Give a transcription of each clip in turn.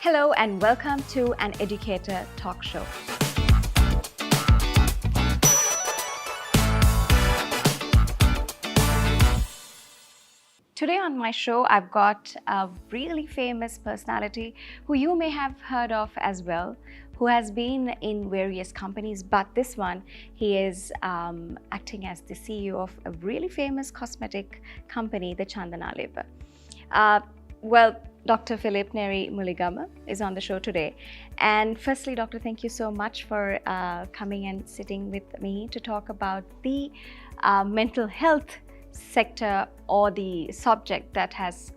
Hello and welcome to An Educator talk show. Today on my show, I've got a really famous personality who you may have heard of as well, who has been in various companies, but this one, he is acting as the CEO of a really famous cosmetic company, the Chandanaleba. Dr. Philip Nehri Muligama is on the show today. And firstly, Doctor, thank you so much for coming and sitting with me to talk about the mental health sector or the subject that has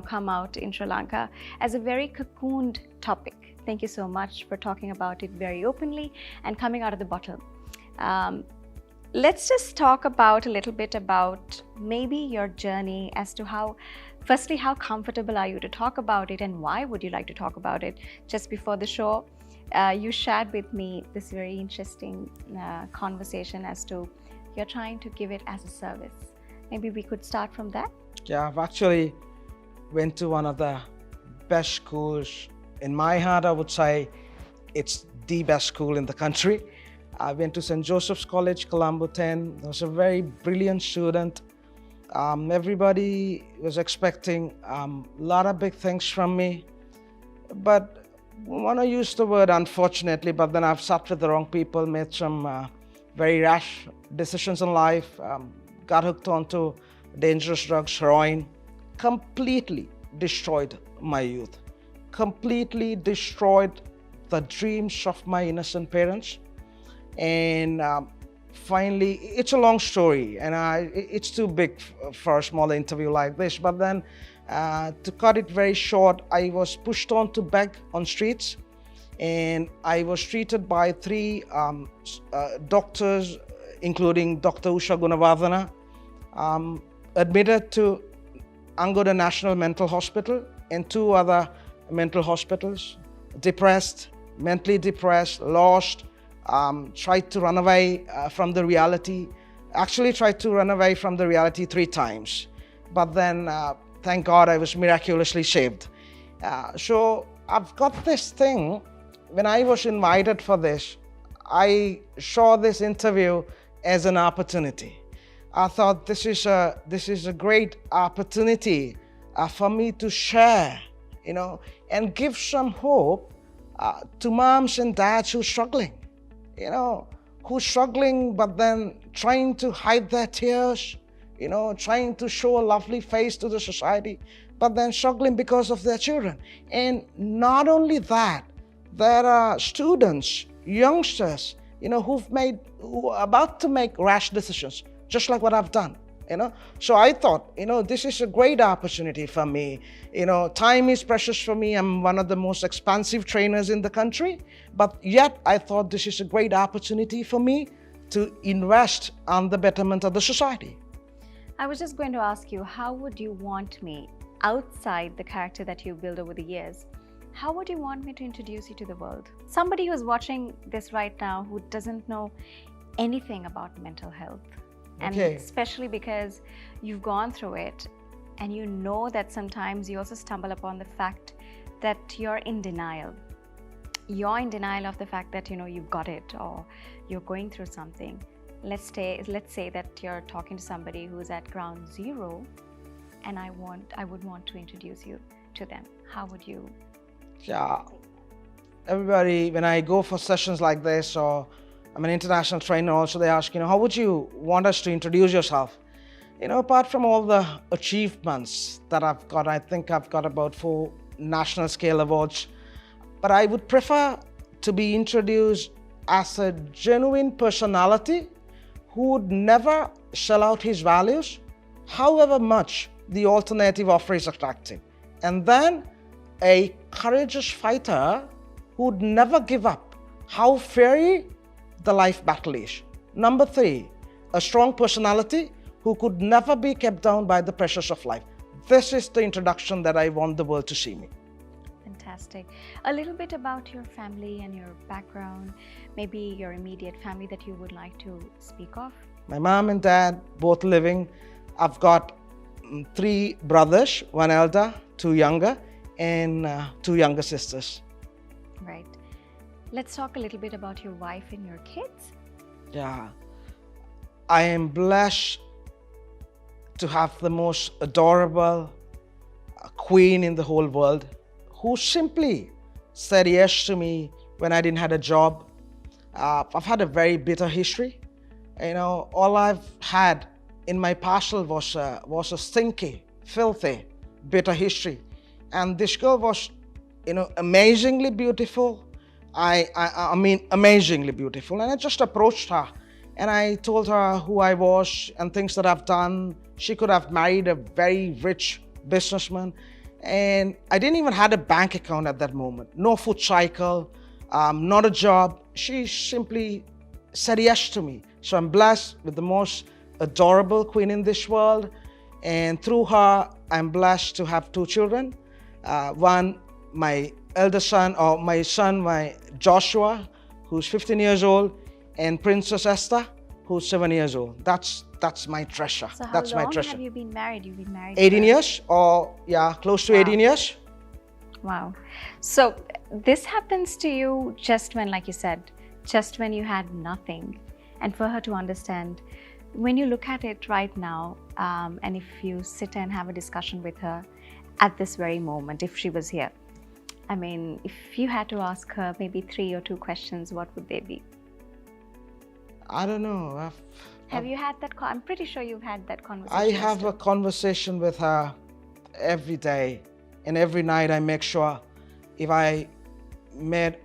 come out in Sri Lanka as a very cocooned topic. Thank you so much for talking about it very openly and coming out of the bottom. Let's just talk a little bit about maybe your journey as to firstly, how comfortable are you to talk about it and why would you like to talk about it? Just before the show, you shared with me this very interesting conversation as to you're trying to give it as a service. Maybe we could start from that? Yeah, I've actually went to one of the best schools. In my heart, I would say it's the best school in the country. I went to St. Joseph's College, Colombo 10. I was a very brilliant student. Everybody was expecting a lot of big things from me. But I want to use the word unfortunately, but then I've sat with the wrong people, made some very rash decisions in life, got hooked onto dangerous drugs, heroin, completely destroyed my youth, completely destroyed the dreams of my innocent parents. And finally, it's a long story and it's too big for a small interview like this, but then to cut it very short, I was pushed on to beg on streets and I was treated by three doctors, including Dr. Usha Gunavardhana, admitted to Angoda National Mental Hospital and two other mental hospitals, depressed, mentally depressed, lost, tried to run away from the reality, actually tried to run away from the reality 3 times. But then, thank God, I was miraculously saved. So I've got this thing, when I was invited for this, I saw this interview as an opportunity. I thought this is a great opportunity for me to share, and give some hope to moms and dads who are struggling. Who's struggling but then trying to hide their tears, trying to show a lovely face to the society, but then struggling because of their children. And not only that, there are students, youngsters, who are about to make rash decisions, just like what I've done. So I thought, this is a great opportunity for me. Time is precious for me. I'm one of the most expansive trainers in the country, but yet I thought this is a great opportunity for me to invest on the betterment of the society. I was just going to ask you, how would you want me, outside the character that you built over the years, how would you want me to introduce you to the world? Somebody who's watching this right now who doesn't know anything about mental health. And especially because you've gone through it and you know that sometimes you also stumble upon the fact that you're in denial. You're in denial of the fact that you've got it or you're going through something. Let's say that you're talking to somebody who's at ground zero and I would want to introduce you to them. How would you? Yeah, everybody, when I go for sessions like this, or I'm an international trainer also, they ask, how would you want us to introduce yourself? Apart from all the achievements that I've got, I think I've got about 4 national scale awards, but I would prefer to be introduced as a genuine personality who would never sell out his values, however much the alternative offer is attractive. And then a courageous fighter who would never give up, how fiery the life battle is. Number 3, a strong personality who could never be kept down by the pressures of life. This is the introduction that I want the world to see me. Fantastic. A little bit about your family and your background, maybe your immediate family that you would like to speak of. My mom and dad both living. I've got 3 brothers, 1 elder, 2 younger, and two younger sisters. Right. Let's talk a little bit about your wife and your kids. Yeah, I am blessed to have the most adorable queen in the whole world who simply said yes to me when I didn't have a job. I've had a very bitter history. You know, all I've had in my parcel was a stinky, filthy, bitter history. And this girl was, you know, amazingly beautiful. I mean, amazingly beautiful. And I just approached her and I told her who I was and things that I've done. She could have married a very rich businessman. And I didn't even have a bank account at that moment. No food cycle, not a job. She simply said yes to me. So I'm blessed with the most adorable queen in this world. And through her, I'm blessed to have two children. One, my eldest son, or my son, my Joshua, who's 15 years old, and Princess Esther, who's 7 years old. That's my treasure. So how That's long my treasure. have you been married? You've been married 18 for... years, or yeah, close to 18 years. Wow. So this happens to you just when, like you said, just when you had nothing. And for her to understand, when you look at it right now, and if you sit and have a discussion with her at this very moment, if she was here, I mean, if you had to ask her maybe 3 or 2 questions, what would they be? I don't know. Have you had that? I'm pretty sure you've had that conversation. I have a conversation with her every day, and every night I make sure if I made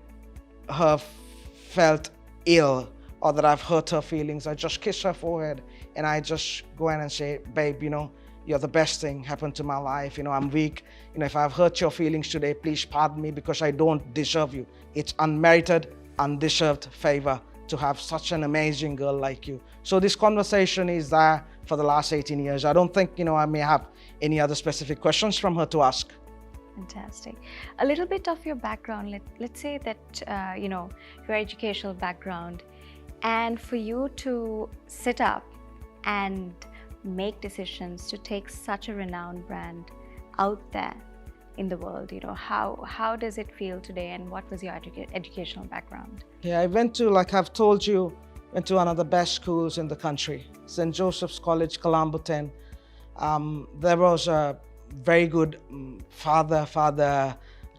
her felt ill or that I've hurt her feelings, I just kiss her forehead and I just go in and say, babe, you know, you're the best thing happened to my life. You know, I'm weak. You know, if I've hurt your feelings today, please pardon me because I don't deserve you. It's unmerited, undeserved favor to have such an amazing girl like you. So this conversation is there for the last 18 years. I don't think, you know, I may have any other specific questions from her to ask. Fantastic. A little bit of your background. Let's say that, you know, your educational background, and for you to sit up and make decisions to take such a renowned brand out there in the world, you know, how does it feel today, and what was your educational background? Yeah, I went to, like I've told you, went to one of the best schools in the country, St. Joseph's College, Colombo 10. There was a very good father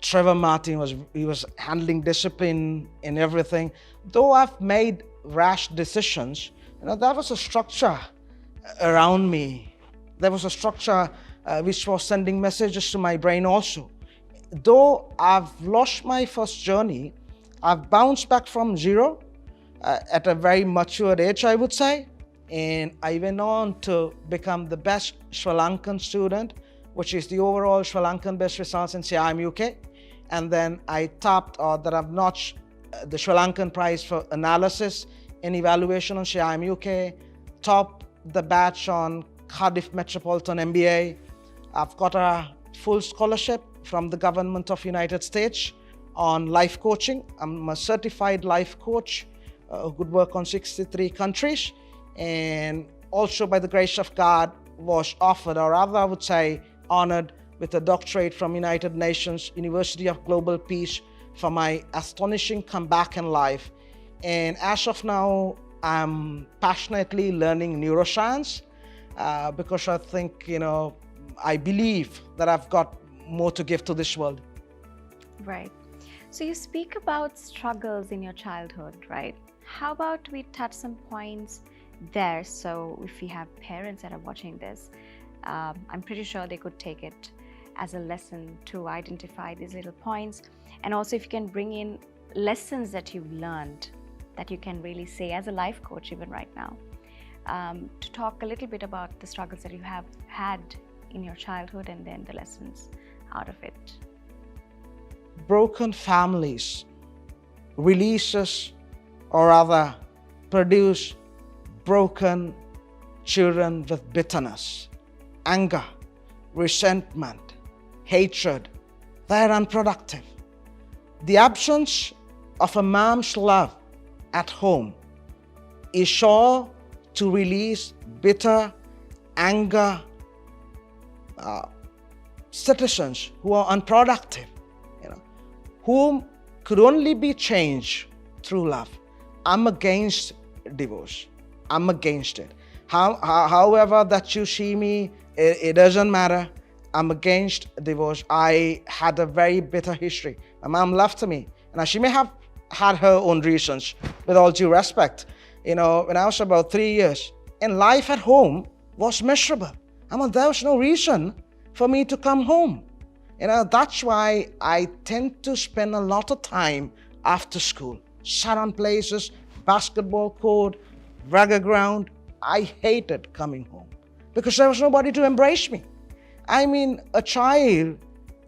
Trevor Martin was handling discipline and everything. Though I've made rash decisions, you know, there was a structure around me. There was a structure which was sending messages to my brain also. Though I've lost my first journey, I've bounced back from zero at a very mature age, I would say. And I went on to become the best Sri Lankan student, which is the overall Sri Lankan best results in CIM UK. And then I topped, or that I've notched the Sri Lankan prize for analysis and evaluation on CIM UK, topped the batch on Cardiff Metropolitan MBA. I've got a full scholarship from the government of United States on life coaching. I'm a certified life coach who could work on 63 countries. And also, by the grace of God, was offered, or rather I would say honored, with a doctorate from United Nations University of Global Peace for my astonishing comeback in life. And as of now, I'm passionately learning neuroscience because I think, you know, I believe that I've got more to give to this world. Right. So you speak about struggles in your childhood, right? How about we touch some points there? So if we have parents that are watching this, I'm pretty sure they could take it as a lesson to identify these little points. And also if you can bring in lessons that you've learned that you can really say as a life coach even right now, to talk a little bit about the struggles that you have had in your childhood and then the lessons out of it. Broken families releases, or rather produce broken children with bitterness, anger, resentment, hatred. They're unproductive. The absence of a mom's love at home is sure to release bitter, anger, citizens who are unproductive, whom could only be changed through love. I'm against divorce. I'm against it. However that you see me, it doesn't matter. I'm against divorce. I had a very bitter history. My mom left me. Now, she may have had her own reasons, with all due respect. When I was about 3 years, and life at home was miserable. There was no reason for me to come home. That's why I tend to spend a lot of time after school. Sat on places, basketball court, rugger ground. I hated coming home because there was nobody to embrace me. A child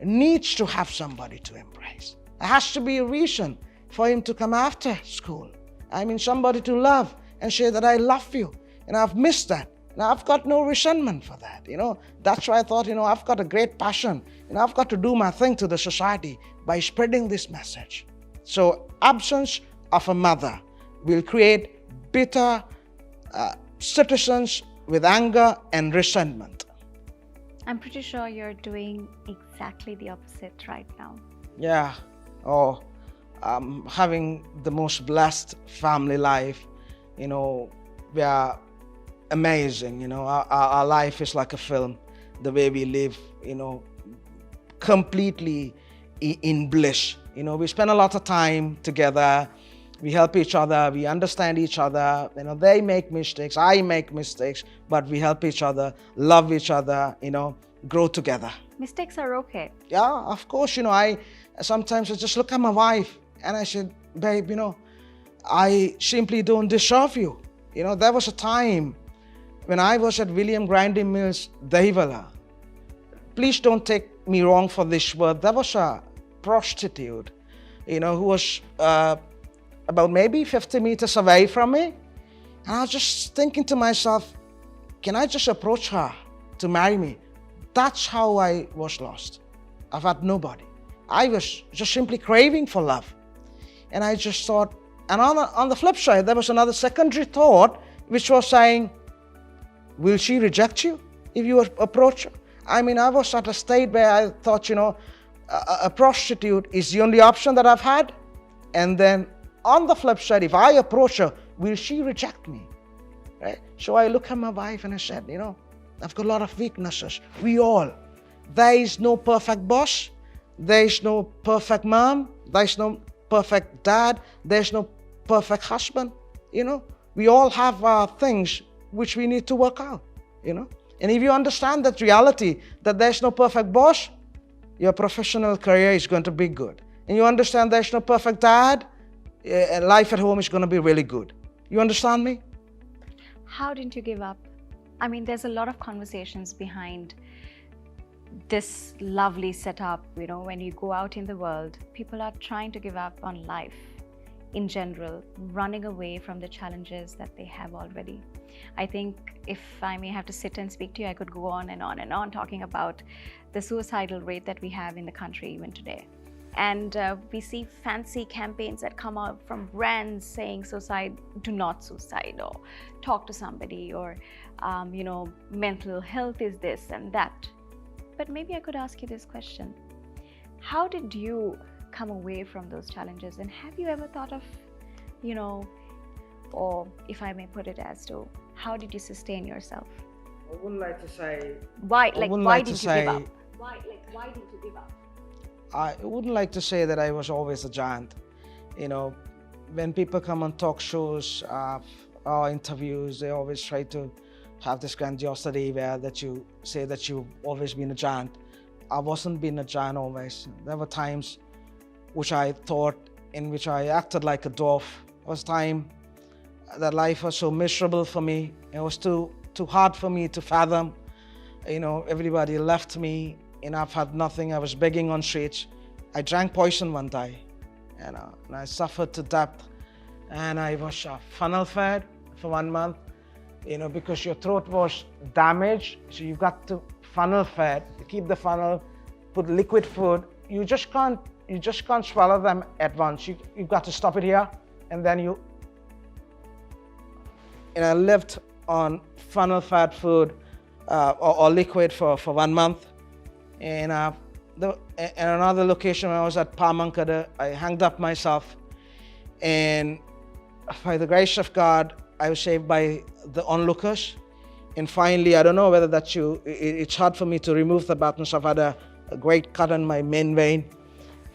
needs to have somebody to embrace. There has to be a reason for him to come after school. Somebody to love and say that I love you. I've missed that. Now, I've got no resentment for that. That's why I thought, I've got a great passion. I've got to do my thing to the society by spreading this message. So, absence of a mother will create bitter citizens with anger and resentment. I'm pretty sure you're doing exactly the opposite right now. Yeah. Having the most blessed family life. We are amazing. Our life is like a film. The way we live, completely in bliss. We spend a lot of time together. We help each other. We understand each other. They make mistakes. I make mistakes. But we help each other, love each other, grow together. Mistakes are okay. Yeah, of course. I sometimes just look at my wife and I said, babe, I simply don't deserve you. There was a time when I was at William Grinding Mills, Dahiwala. Please don't take me wrong for this word. There was a prostitute, who was about maybe 50 meters away from me. And I was just thinking to myself, can I just approach her to marry me? That's how I was lost. I've had nobody. I was just simply craving for love. And I just thought, and on the flip side, there was another secondary thought, which was saying, will she reject you if you approach her? I was at a state where I thought, a prostitute is the only option that I've had. And then on the flip side, if I approach her, will she reject me? Right? So I look at my wife and I said, I've got a lot of weaknesses. We all. There is no perfect boss. There is no perfect mom. There is no perfect dad. There's no perfect husband. We all have things which we need to work out. And if you understand that reality, that there's no perfect boss, your professional career is going to be good. And you understand there's no perfect dad, life at home is going to be really good. You understand me? How didn't you give up? There's a lot of conversations behind this lovely setup. When you go out in the world, people are trying to give up on life in general, running away from the challenges that they have already. I think if I may have to sit and speak to you, I could go on and on and on talking about the suicidal rate that we have in the country even today. And we see fancy campaigns that come out from brands saying suicide, do not suicide, or talk to somebody, or mental health is this and that. But maybe I could ask you this question. How did you come away from those challenges? And have you ever thought of, or if I may put it as to, how did you sustain yourself? I wouldn't like to say... Why didn't you give up? Why didn't you give up? I wouldn't like to say that I was always a giant. When people come on talk shows or interviews, they always try to have this grandiosity where that you say that you've always been a giant. I wasn't being a giant always. There were times which I thought in which I acted like a dwarf. There was time that life was so miserable for me. It was too hard for me to fathom. Everybody left me. I've had nothing. I was begging on streets. I drank poison one day, and I suffered to death. And I was funnel fed for 1 month, because your throat was damaged. So you've got to funnel fed to keep the funnel, put liquid food. You just can't swallow them at once. You've got to stop it here, and then you. And I lived on funnel fed food or liquid for 1 month. And in another location, when I was at Pamankada, I hanged up myself. And by the grace of God, I was saved by the onlookers. And finally, I don't know whether that's you, it's hard for me to remove the buttons. I've had a great cut on my main vein.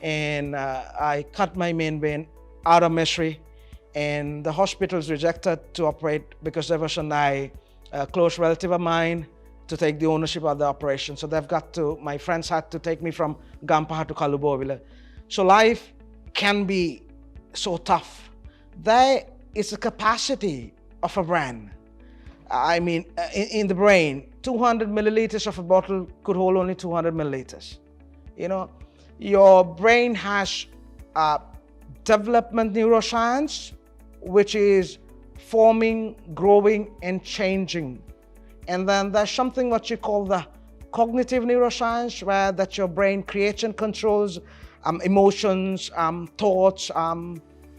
And I cut my main vein out of misery. And the hospitals rejected to operate because there was a close relative of mine to take the ownership of the operation. So my friends had to take me from Gampaha to Kalubovila. So life can be so tough. There is a capacity of a brand. I mean, in the brain, 200 milliliters of a bottle could hold only 200 milliliters. You know, your brain has development neuroscience, which is forming, growing, and changing. And then there's something what you call the cognitive neuroscience, where that your brain creates and controls emotions, thoughts,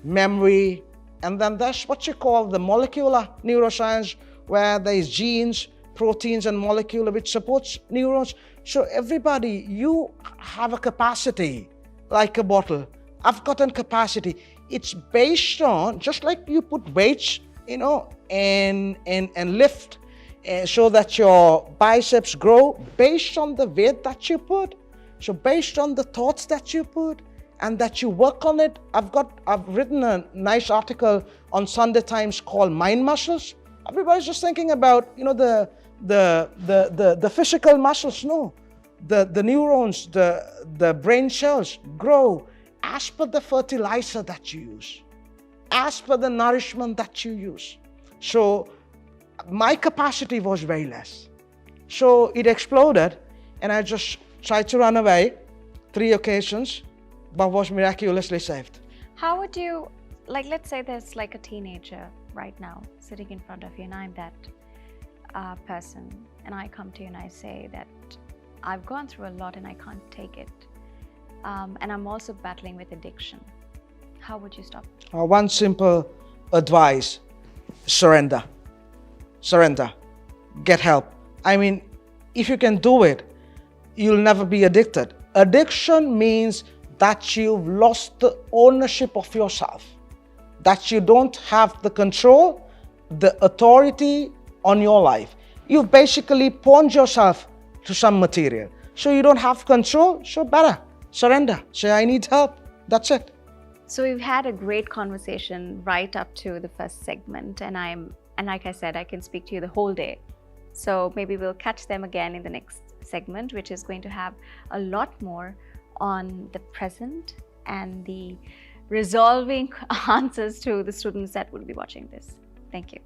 memory. And then there's what you call the molecular neuroscience, where there's genes, proteins, and molecular which supports neurons. So everybody, you have a capacity like a bottle. I've got a capacity. It's based on, just like you put weights, you know, and lift so that your biceps grow based on the weight that you put. So based on the thoughts that you put and that you work on it. I've written a nice article on Sunday Times called Mind Muscles. Everybody's just thinking about, you know, the physical muscles. No, the neurons, the brain cells grow as per the fertilizer that you use, as per the nourishment that you use. So my capacity was very less. So it exploded, and I just tried to run away 3 occasions, but was miraculously saved. How would you, like, let's say there's like a teenager right now sitting in front of you, and I'm that person, and I come to you and I say that I've gone through a lot and I can't take it, and I'm also battling with addiction. How would you stop? One simple advice: surrender. Surrender. Get help. I mean, if you can do it, you'll never be addicted. Addiction means that you've lost the ownership of yourself, that you don't have the control, the authority on your life. You've basically pawned yourself to some material. So you don't have control, so better surrender. Say, I need help. That's it. So we've had a great conversation right up to the first segment, and like I said, I can speak to you the whole day. So maybe we'll catch them again in the next segment, which is going to have a lot more on the present and the resolving answers to the students that will be watching this. Thank you.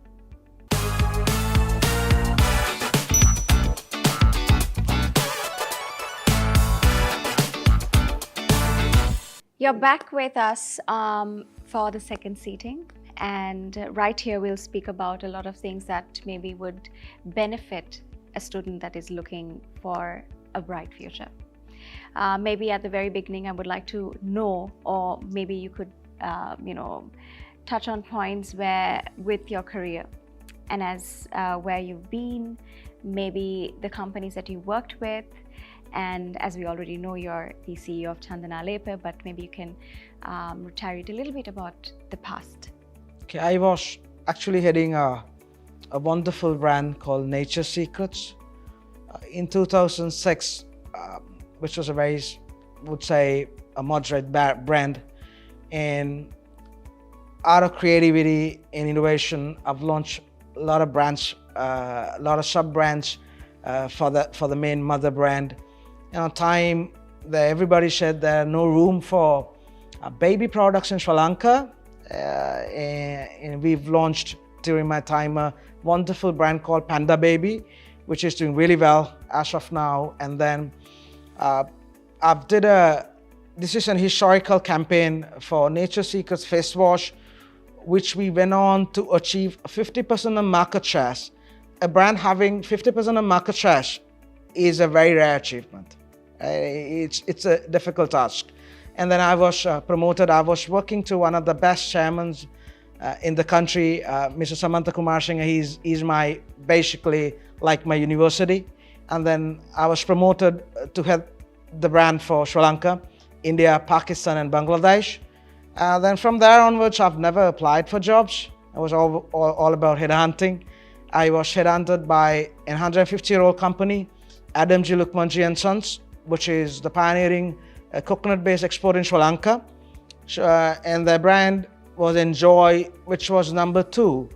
You're back with us for the second seating, and right here we'll speak about a lot of things that maybe would benefit a student that is looking for a bright future. Maybe at the very beginning I would like to know, or maybe you could touch on points where with your career and as where you've been, maybe the companies that you worked with. And as we already know, you're the CEO of Chandana Lepa, but maybe you can tell it a little bit about the past. Okay, I was actually heading a wonderful brand called Nature Secrets in 2006, which was a very, would say, a moderate brand. And out of creativity and innovation, I've launched a lot of brands, a lot of sub-brands for the main mother brand. And on time, everybody said there's no room for baby products in Sri Lanka. And we've launched during my time a wonderful brand called Panda Baby, which is doing really well as of now. And then this is an historical campaign for Nature Secrets face wash, which we went on to achieve 50% of market shares. A brand having 50% of market shares is a very rare achievement. It's a difficult task. And then I was promoted. I was working to one of the best chairmen in the country, Mr. Samantha Kumar Singh. He's basically like my university. And then I was promoted to head the brand for Sri Lanka, India, Pakistan, and Bangladesh. Then from there onwards, I've never applied for jobs. I was all about headhunting. I was headhunted by a 150-year-old company, Adam G. Lukmanji and Sons, which is the pioneering coconut-based export in Sri Lanka. And their brand was Enjoy, which was number 2,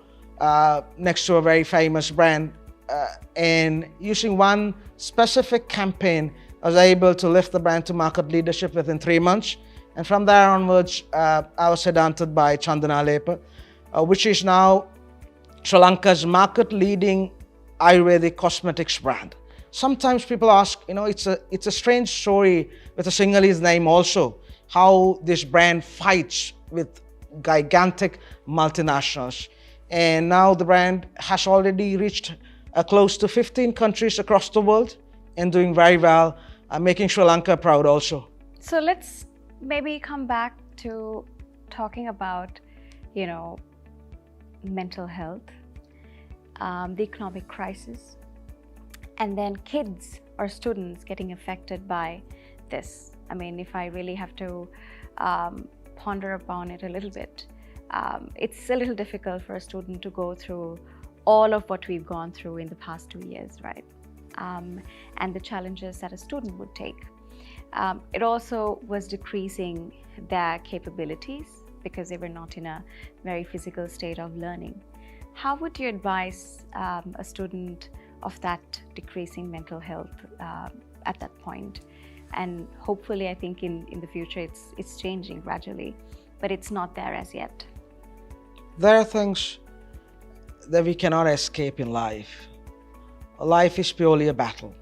next to a very famous brand. And using one specific campaign, I was able to lift the brand to market leadership within 3 months. And from there onwards, I was headhunted by Chandana Lepa, which is now Sri Lanka's market-leading Ayurvedic cosmetics brand. Sometimes people ask, it's a strange story with a Sinhalese name also, how this brand fights with gigantic multinationals. And now the brand has already reached close to 15 countries across the world and doing very well, making Sri Lanka proud also. So let's maybe come back to talking about, mental health, the economic crisis, and then kids or students getting affected by this. I mean, if I really have to ponder upon it a little bit, it's a little difficult for a student to go through all of what we've gone through in the past 2 years, right? And the challenges that a student would take. It also was decreasing their capabilities because they were not in a very physical state of learning. How would you advise a student of that decreasing mental health at that point? And hopefully, I think in the future it's changing gradually, but it's not there as yet. There are things that we cannot escape in life. Life is purely a battle.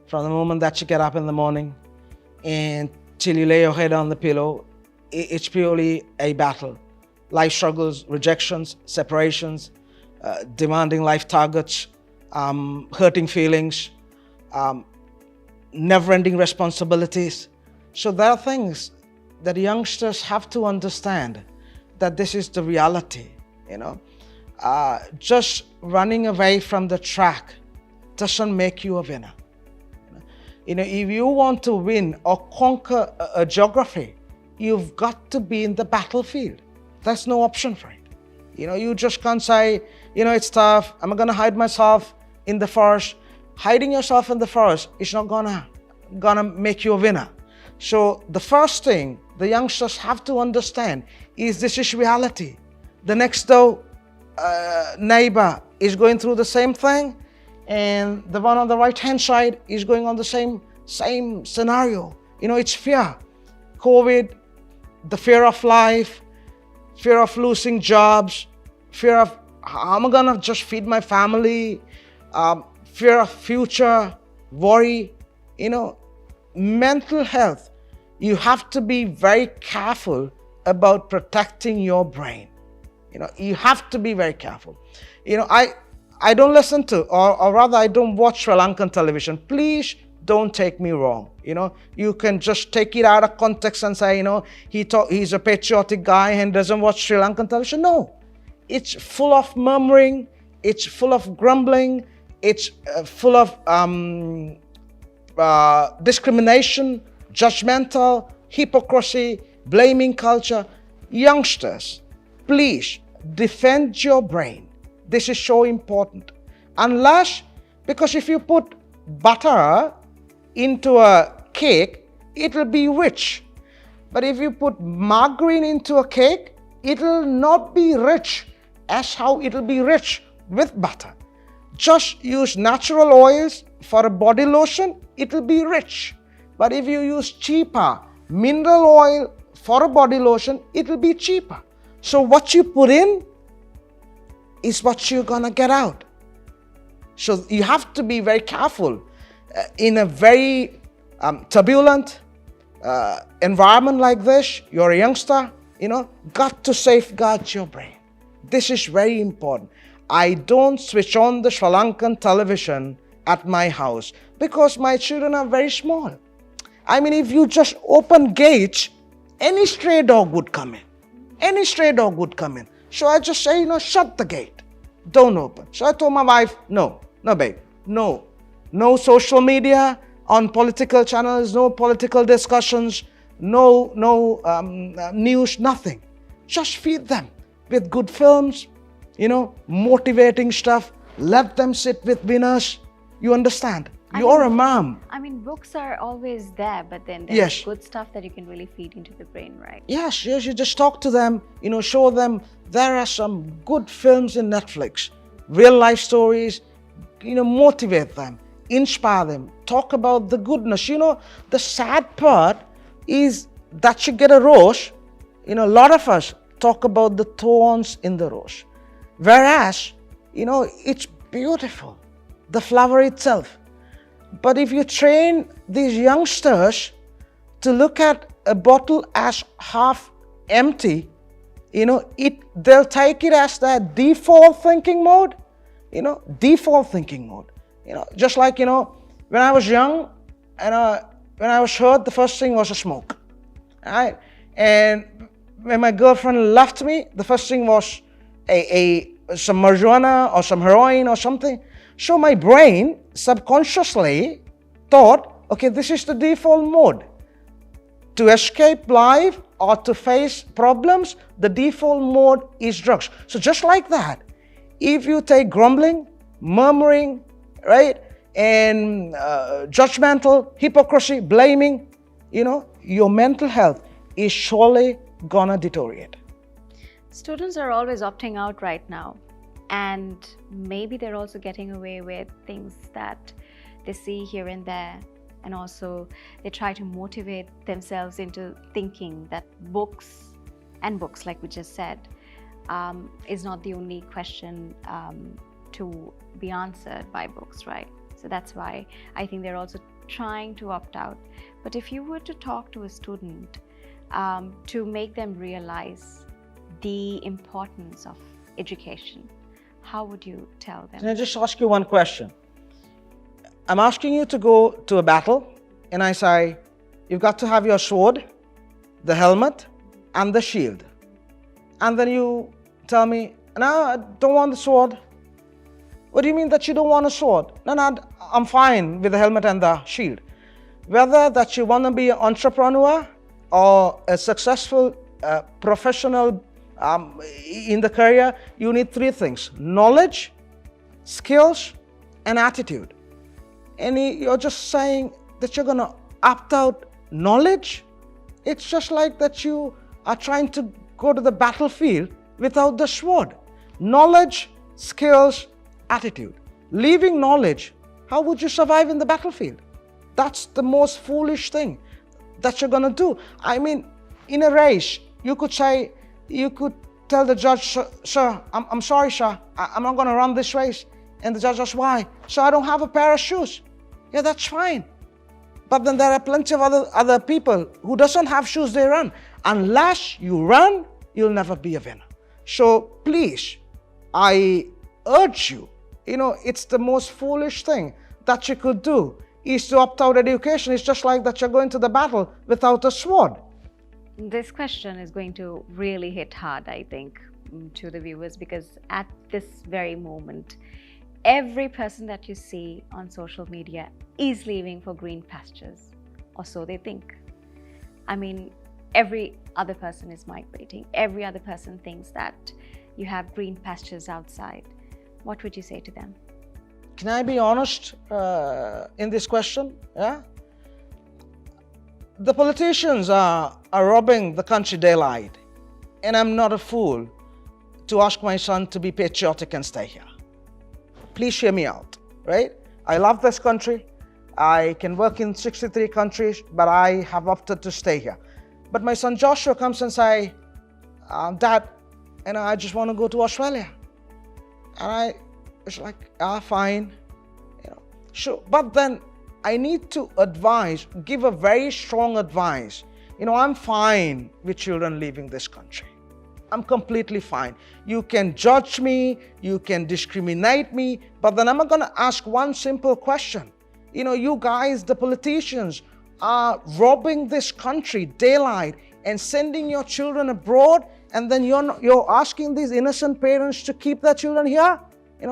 From the moment that you get up in the morning and till you lay your head on the pillow, it's purely a battle. Life struggles, rejections, separations, demanding life targets, hurting feelings, never-ending responsibilities. So there are things that youngsters have to understand, that this is the reality, Just running away from the track doesn't make you a winner. If you want to win or conquer a geography, you've got to be in the battlefield. There's no option for it. You just can't say, it's tough, I'm gonna hide myself in the forest. Hiding yourself in the forest is not gonna make you a winner. So the first thing the youngsters have to understand is this is reality. The next door neighbor is going through the same thing, and the one on the right-hand side is going on the same scenario. It's fear. COVID, the fear of life, fear of losing jobs, fear of how am I gonna just feed my family, fear of future, worry. Mental health, you have to be very careful about protecting your brain. You have to be very careful. I don't listen to, or rather I don't watch Sri Lankan television. Please don't take me wrong. You can just take it out of context and say, he's a patriotic guy and doesn't watch Sri Lankan television. No, it's full of murmuring, it's full of grumbling, it's full of discrimination, judgmental, hypocrisy, blaming culture. Youngsters, please defend your brain. This is so important. Because if you put butter into a cake, it will be rich. But if you put margarine into a cake, it will not be rich as how it will be rich with butter. Just use natural oils for a body lotion, it will be rich. But if you use cheaper mineral oil for a body lotion, it will be cheaper. So what you put in is what you're gonna get out. So you have to be very careful in a very turbulent environment like this. You're a youngster, got to safeguard your brain. This is very important. I don't switch on the Sri Lankan television at my house because my children are very small. I mean, if you just open gates, any stray dog would come in. Any stray dog would come in. So I just say, shut the gate. Don't open. So I told my wife, no, babe, no social media on political channels, no political discussions, no news, nothing. Just feed them with good films, motivating stuff. Let them sit with winners. You understand? You're a mom. I mean, books are always there, but then there's Yes. good stuff that you can really feed into the brain, right? Yes, you just talk to them, show them there are some good films in Netflix, real life stories, motivate them, inspire them, talk about the goodness. The sad part is that you get a rose, a lot of us talk about the thorns in the rose. Whereas, it's beautiful, the flower itself. But if you train these youngsters to look at a bottle as half empty, they'll take it as that default thinking mode, default thinking mode. Just like, when I was young and when I was hurt, the first thing was a smoke, right? And when my girlfriend left me, the first thing was some marijuana or some heroin or something. So my brain subconsciously thought, okay, this is the default mode. To escape life or to face problems, the default mode is drugs. So just like that, if you take grumbling, murmuring, right, and judgmental, hypocrisy, blaming, your mental health is surely gonna deteriorate. Students are always opting out right now, and maybe they're also getting away with things that they see here and there, and also they try to motivate themselves into thinking that books, like we just said, is not the only question to be answered by books, right? So that's why I think they're also trying to opt out. But if you were to talk to a student to make them realize the importance of education, how would you tell them? Can I just ask you one question? I'm asking you to go to a battle, and I say, you've got to have your sword, the helmet, and the shield. And then you tell me, no, I don't want the sword. What do you mean that you don't want a sword? No, I'm fine with the helmet and the shield. Whether that you want to be an entrepreneur or a successful professional in the career, you need three things: knowledge, skills, and attitude. And you're just saying that you're going to opt out knowledge. It's just like that you are trying to go to the battlefield without the sword. Knowledge, skills, attitude. Leaving knowledge, how would you survive in the battlefield? That's the most foolish thing that you're going to do. I mean, in a race, you could tell the judge, sir, I'm sorry, sir, I'm not going to run this race. And the judge asks, why? Sir, I don't have a pair of shoes. Yeah, that's fine. But then there are plenty of other people who doesn't have shoes, they run. Unless you run, you'll never be a winner. So please, I urge you, it's the most foolish thing that you could do is to opt out education. It's just like that you're going to the battle without a sword. This question is going to really hit hard, I think, to the viewers, because at this very moment, every person that you see on social media is leaving for green pastures, or so they think. I mean, every other person is migrating. Every other person thinks that you have green pastures outside. What would you say to them? Can I be honest in this question? Yeah. The politicians are robbing the country daylight, and I'm not a fool to ask my son to be patriotic and stay here. Please hear me out, right? I love this country. I can work in 63 countries, but I have opted to stay here. But my son Joshua comes and say, Dad, I just want to go to Australia. And it's like, fine. Sure. But then I need to give a very strong advice. I'm fine with children leaving this country. I'm completely fine. You can judge me, you can discriminate me, but then I'm going to ask one simple question. You guys, the politicians, are robbing this country daylight and sending your children abroad, and then you're asking these innocent parents to keep their children here?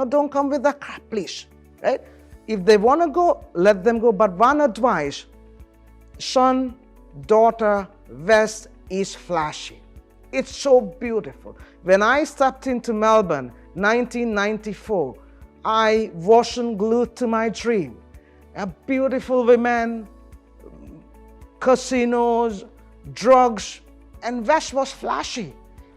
Don't come with that crap, please. Right? If they want to go, let them go. But one advice, son, daughter, West is flashy. It's so beautiful. When I stepped into Melbourne, 1994, I wasn't glued to my dream. A beautiful women, casinos, drugs, and West was flashy.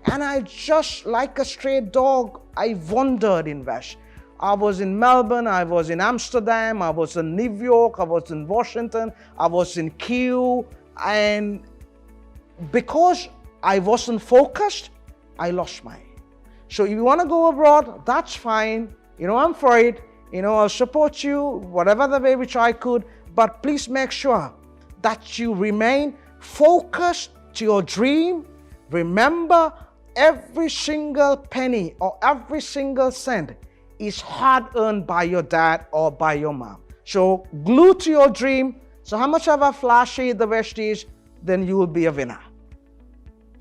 And I just, like a stray dog, I wandered in West. I was in Melbourne, I was in Amsterdam, I was in New York, I was in Washington, I was in Kew, and because I wasn't focused, I lost my aim. So if you want to go abroad, that's fine. I'm for it. I'll support you, whatever the way which I could, but please make sure that you remain focused to your dream. Remember, every single penny or every single cent is hard-earned by your dad or by your mom. So glue to your dream. So how much ever flashy the West is, then you will be a winner.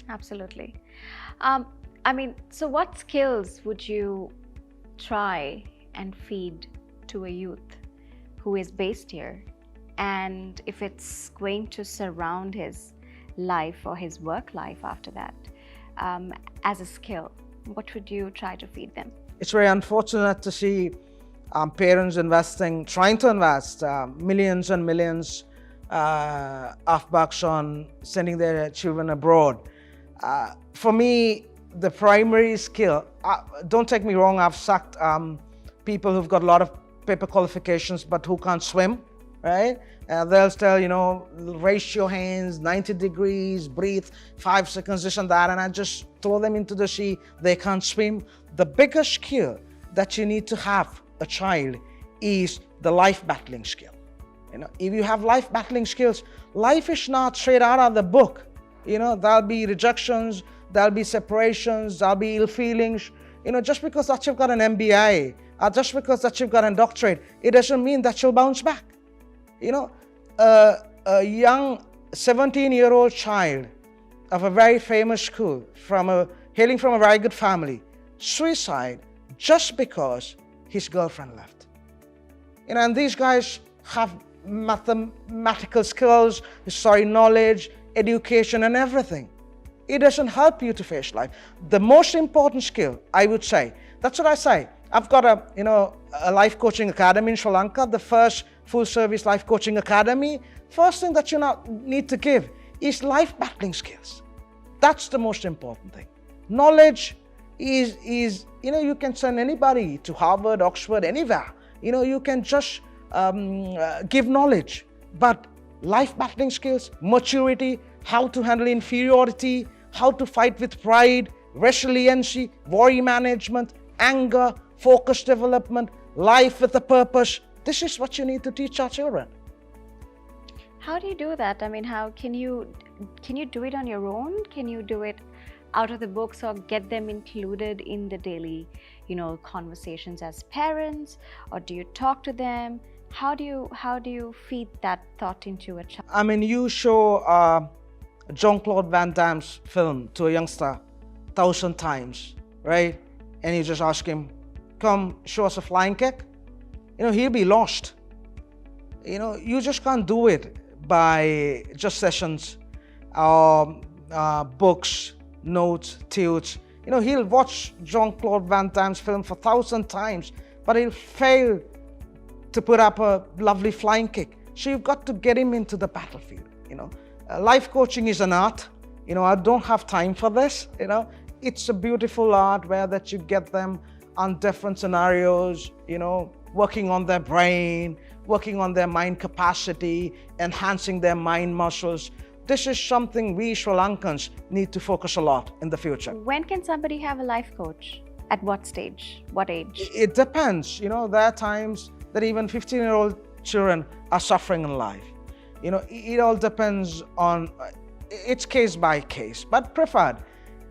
Absolutely. So what skills would you try and feed to a youth who is based here? And if it's going to surround his life or his work life after that, as a skill, what would you try to feed them? It's very unfortunate to see parents trying to invest millions and millions of bucks on sending their children abroad. For me, the primary skill, don't take me wrong, I've sucked people who've got a lot of paper qualifications but who can't swim, right? They'll tell, raise your hands, 90 degrees, breathe, 5 seconds, this and that, and I just throw them into the sea. They can't swim. The biggest skill that you need to have a child is the life battling skill. If you have life battling skills, life is not straight out of the book. There'll be rejections, there'll be separations, there'll be ill feelings. Just because that you've got an MBA, or just because that you've got a doctorate, it doesn't mean that you'll bounce back. A young 17-year-old child of a very famous school, hailing from a very good family, suicide just because his girlfriend left. And these guys have mathematical skills, knowledge, education, and everything. It doesn't help you to face life. The most important skill, I would say, that's what I say. I've got a life coaching academy in Sri Lanka, the first full-service life coaching academy. First thing that you need to give is life battling skills. That's the most important thing. Knowledge is you can send anybody to Harvard, Oxford, anywhere. You can just give knowledge. But life battling skills, maturity, how to handle inferiority, how to fight with pride, resiliency, worry management, anger, focus development, life with a purpose. This is what you need to teach our children. How do you do that? How can you do it on your own? Can you do it out of the books or get them included in the daily, conversations as parents? Or do you talk to them? How do you feed that thought into a child? You show Jean-Claude Van Damme's film to a youngster 1,000 times, right? And you just ask him, come show us a flying kick. He'll be lost. You just can't do it by just sessions, books, notes, tunes. He'll watch Jean-Claude Van Damme's film for 1,000 times, but he'll fail to put up a lovely flying kick. So you've got to get him into the battlefield. Life coaching is an art. I don't have time for this. It's a beautiful art where that you get them on different scenarios, working on their brain, working on their mind capacity, enhancing their mind muscles. This is something we Sri Lankans need to focus a lot in the future. When can somebody have a life coach? At what stage? What age? It depends. There are times that even 15-year-old children are suffering in life. It all depends on, it's case by case, but preferred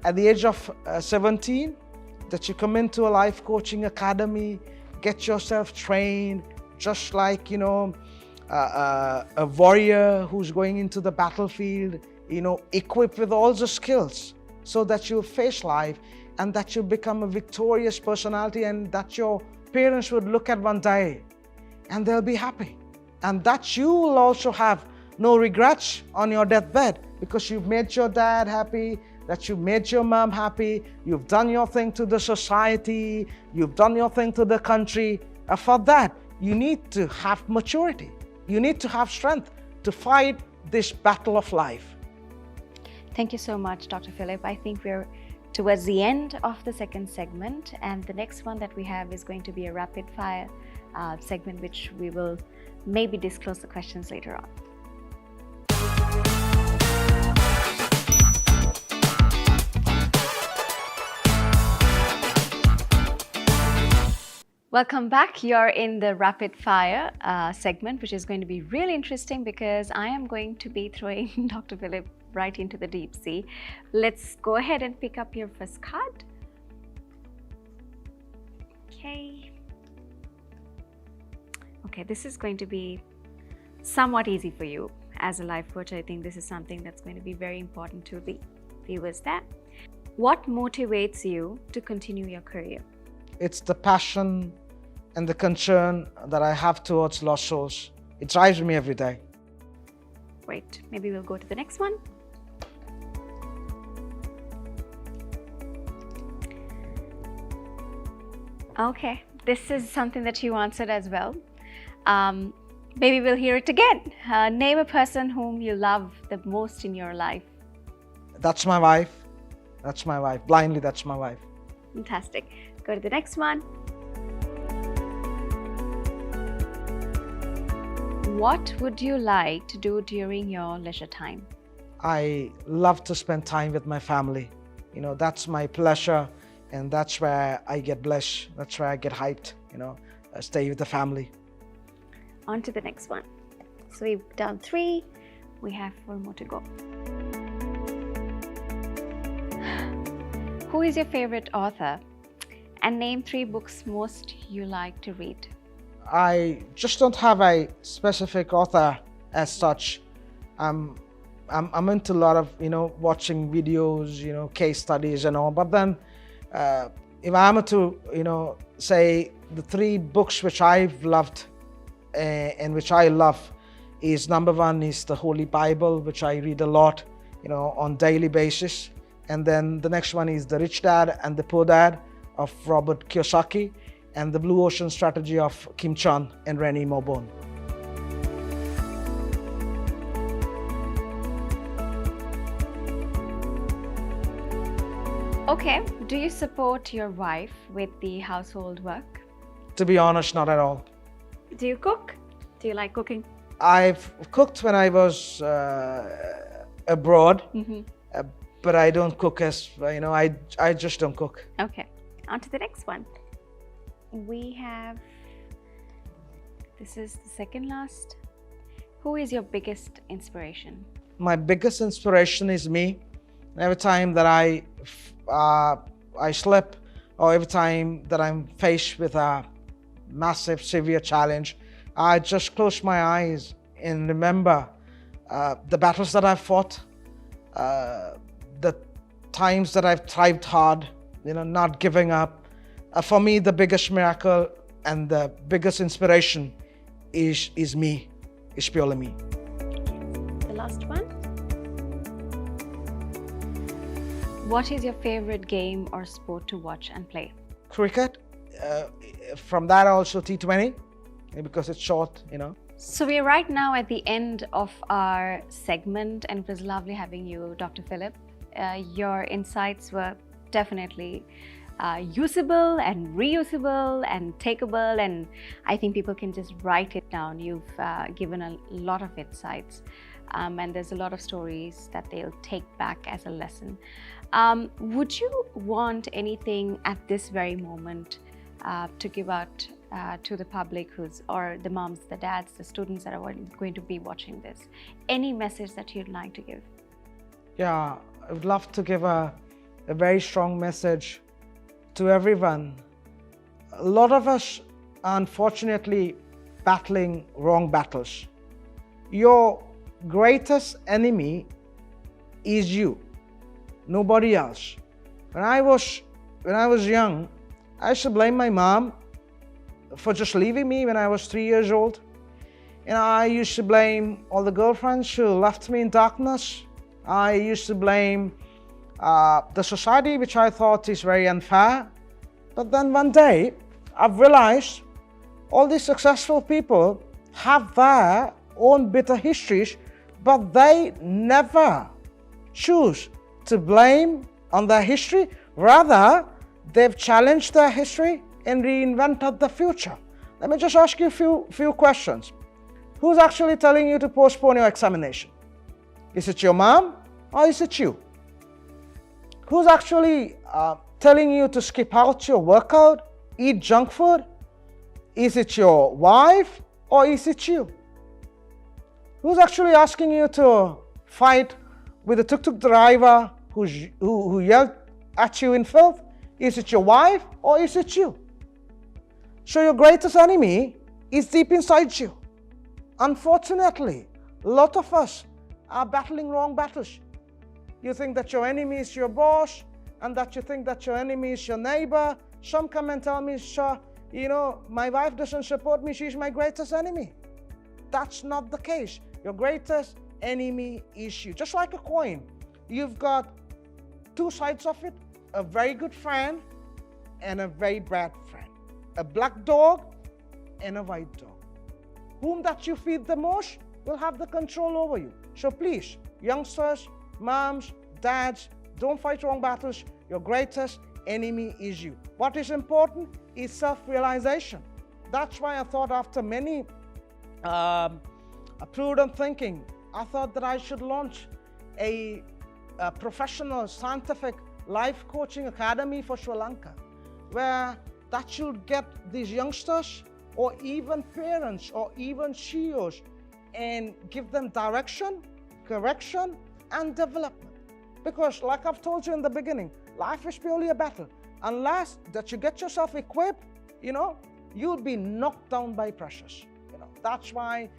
at the age of 17 that you come into a life coaching academy, get yourself trained, just like, a warrior who's going into the battlefield, equipped with all the skills so that you'll face life and that you'll become a victorious personality and that your parents would look at one day and they'll be happy. And that you will also have no regrets on your deathbed, because you've made your dad happy, that you made your mom happy, you've done your thing to the society, you've done your thing to the country. And for that, you need to have maturity. You need to have strength to fight this battle of life. Thank you so much, Dr. Philip. I think we're towards the end of the second segment, and the next one that we have is going to be a rapid fire segment, which we will maybe disclose the questions later on. Welcome back. You're in the rapid fire segment, which is going to be really interesting because I am going to be throwing Dr. Philip right into the deep sea. Let's go ahead and pick up your first card. Okay. Okay, this is going to be somewhat easy for you. As a life coach, I think this is something that's going to be very important to the viewers there. What motivates you to continue your career? It's the passion and the concern that I have towards lost souls. It drives me every day. Great. Maybe we'll go to the next one. Okay, this is something that you answered as well. Maybe we'll hear it again. Name a person whom you love the most in your life. That's my wife. That's my wife. Blindly, that's my wife. Fantastic. Go to the next one. What would you like to do during your leisure time? I love to spend time with my family. You know, that's my pleasure, and that's where I get blessed. That's where I get hyped, stay with the family. On to the next one. So we've done 3. We have 4 more to go. Who is your favorite author? And name 3 books most you like to read. I just don't have a specific author as such. I'm into a lot of, watching videos, case studies and all. But then if I'm to, say the 3 books which I've loved and which I love is, number 1 is the Holy Bible, which I read a lot, on daily basis. And then the next one is The Rich Dad and the Poor Dad of Robert Kiyosaki, and The Blue Ocean Strategy of Kim Chun and Rennie Mobone. Okay, do you support your wife with the household work? To be honest, not at all. Do you cook? Do you like cooking? I've cooked when I was abroad, but I don't cook I just don't cook. Okay, on to the next one. We have, this is the second last. Who is your biggest inspiration? My biggest inspiration is me. Every time that I slip, or every time that I'm faced with a massive, severe challenge, I just close my eyes and remember the battles that I've fought, the times that I've thrived hard, not giving up. For me, the biggest miracle and the biggest inspiration is me, is purely me. The last one. What is your favorite game or sport to watch and play? Cricket. From that also T20, because it's short, So we're right now at the end of our segment, and it was lovely having you, Dr. Philip. Your insights were definitely usable and reusable and takeable, and I think people can just write it down. You've given a lot of insights, and there's a lot of stories that they'll take back as a lesson. Would you want anything at this very moment to give out to the public or the moms, the dads, the students that are going to be watching this? Any message that you'd like to give? Yeah, I would love to give a very strong message to everyone. A lot of us are unfortunately battling wrong battles. Your greatest enemy is you, nobody else. When I was young, I used to blame my mom, for just leaving me when I was 3 years old. I used to blame all the girlfriends who left me in darkness. I used to blame the society, which I thought is very unfair. But then one day, I've realized all these successful people have their own bitter histories, but they never choose to blame on their history. Rather, they've challenged their history and reinvented the future. Let me just ask you a few questions. Who's actually telling you to postpone your examination? Is it your mom or is it you? Who's actually telling you to skip out your workout, eat junk food? Is it your wife or is it you? Who's actually asking you to fight with a tuk-tuk driver who yelled at you in filth? Is it your wife or is it you? So your greatest enemy is deep inside you. Unfortunately, a lot of us are battling wrong battles. You think that your enemy is your boss, and that you think that your enemy is your neighbor. Some come and tell me, sir, my wife doesn't support me, she's my greatest enemy. That's not the case. Your greatest enemy is you. Just like a coin, you've got two sides of it, a very good friend and a very bad friend. A black dog and a white dog. Whom that you feed the most will have the control over you. So please, youngsters, moms, dads, don't fight wrong battles. Your greatest enemy is you. What is important is self-realization. That's why I thought, after many prudent thinking, I thought that I should launch a professional, scientific life coaching academy for Sri Lanka, where that should get these youngsters or even parents or even CEOs and give them direction, correction, and development. Because like I've told you in the beginning, life is purely a battle. Unless that you get yourself equipped, you'll be knocked down by pressures. That's why,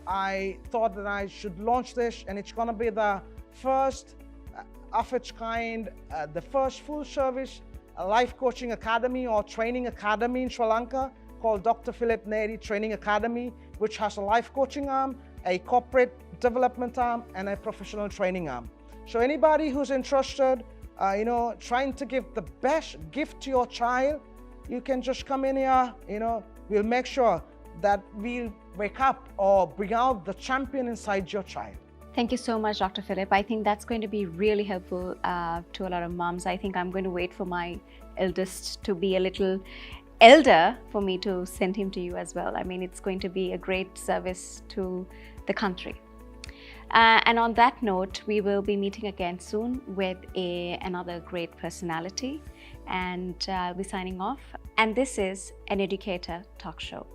I thought that I should launch this, and it's gonna be the first of its kind, the first full service life coaching academy or training academy in Sri Lanka, called Dr.Philip Nehri Training Academy, which has a life coaching arm, a corporate development arm, and a professional training arm. So anybody who's interested, trying to give the best gift to your child, you can just come in here. We'll make sure that we'll wake up or bring out the champion inside your child. Thank you so much, Dr. Philip. I think that's going to be really helpful to a lot of moms. I think I'm going to wait for my eldest to be a little elder for me to send him to you as well. I mean, it's going to be a great service to the country. And on that note, we will be meeting again soon with another great personality, and I'll be signing off. And this is an Educator Talk Show.